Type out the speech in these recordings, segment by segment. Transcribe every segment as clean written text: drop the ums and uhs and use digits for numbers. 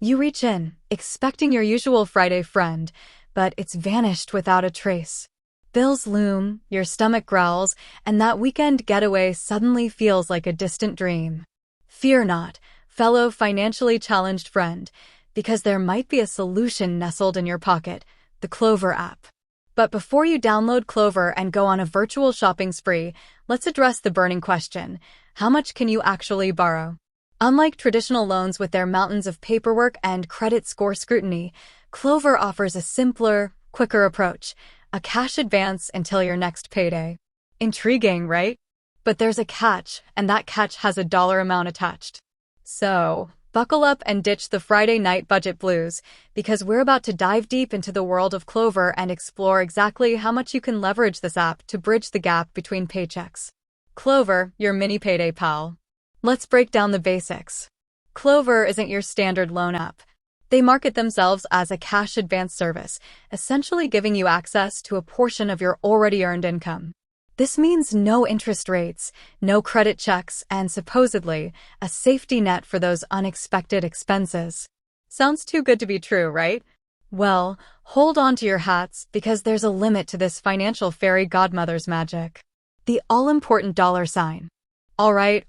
You reach in, expecting your usual Friday friend, but it's vanished without a trace. Bills loom, your stomach growls, and that weekend getaway suddenly feels like a distant dream. Fear not, fellow financially challenged friend, because there might be a solution nestled in your pocket, the Klover app. But before you download Klover and go on a virtual shopping spree, let's address the burning question: how much can you actually borrow? Unlike traditional loans with their mountains of paperwork and credit score scrutiny, Klover offers a simpler, quicker approach: a cash advance until your next payday. Intriguing, right? But there's a catch, and that catch has a dollar amount attached. So, buckle up and ditch the Friday night budget blues, because we're about to dive deep into the world of Klover and explore exactly how much you can leverage this app to bridge the gap between paychecks. Klover, your mini payday pal. Let's break down the basics. Klover isn't your standard loan app. They market themselves as a cash advance service, essentially giving you access to a portion of your already earned income. This means no interest rates, no credit checks, and supposedly, a safety net for those unexpected expenses. Sounds too good to be true, right? Well, hold on to your hats, because there's a limit to this financial fairy godmother's magic. The all-important dollar sign. All right,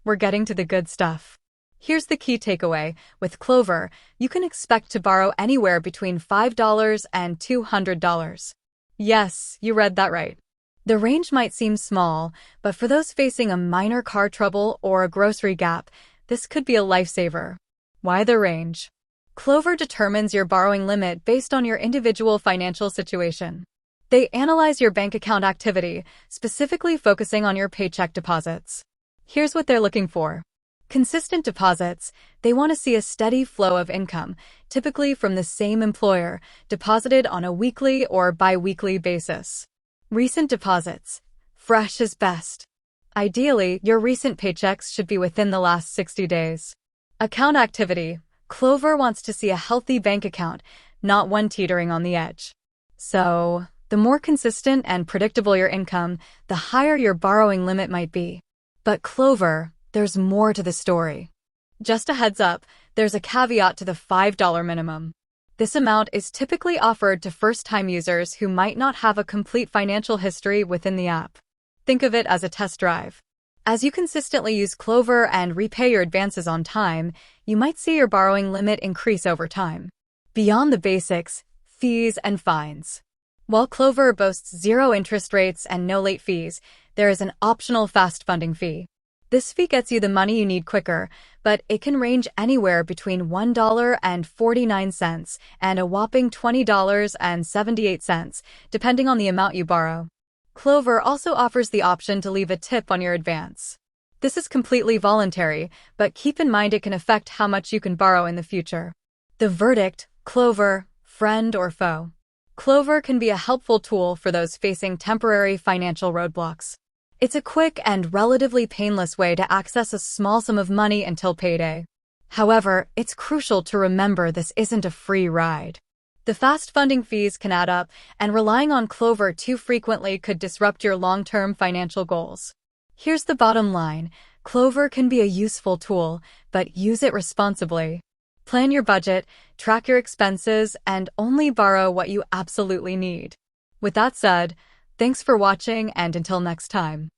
we're getting to the good stuff. Here's the key takeaway. With Klover, you can expect to borrow anywhere between $5 and $200. Yes, you read that right. The range might seem small, but for those facing a minor car trouble or a grocery gap, this could be a lifesaver. Why the range? Klover determines your borrowing limit based on your individual financial situation. They analyze your bank account activity, specifically focusing on your paycheck deposits. Here's what they're looking for. Consistent deposits. They want to see a steady flow of income, typically from the same employer, deposited on a weekly or bi-weekly basis. Recent deposits. Fresh is best. Ideally, your recent paychecks should be within the last 60 days. Account activity. Klover wants to see a healthy bank account, not one teetering on the edge. So, the more consistent and predictable your income, the higher your borrowing limit might be. But Klover, there's more to the story. Just a heads up, there's a caveat to the $5 minimum. This amount is typically offered to first-time users who might not have a complete financial history within the app. Think of it as a test drive. As you consistently use Klover and repay your advances on time, you might see your borrowing limit increase over time. Beyond the basics, fees and fines. While Klover boasts zero interest rates and no late fees, there is an optional fast funding fee. This fee gets you the money you need quicker, but it can range anywhere between $1.49 and a whopping $20.78, depending on the amount you borrow. Klover also offers the option to leave a tip on your advance. This is completely voluntary, but keep in mind it can affect how much you can borrow in the future. The verdict: Klover, friend or foe? Klover can be a helpful tool for those facing temporary financial roadblocks. It's a quick and relatively painless way to access a small sum of money until payday. However, it's crucial to remember this isn't a free ride. The fast funding fees can add up, and relying on Klover too frequently could disrupt your long-term financial goals. Here's the bottom line: Klover can be a useful tool, but use it responsibly. Plan your budget, track your expenses, and only borrow what you absolutely need. With that said, thanks for watching, and until next time.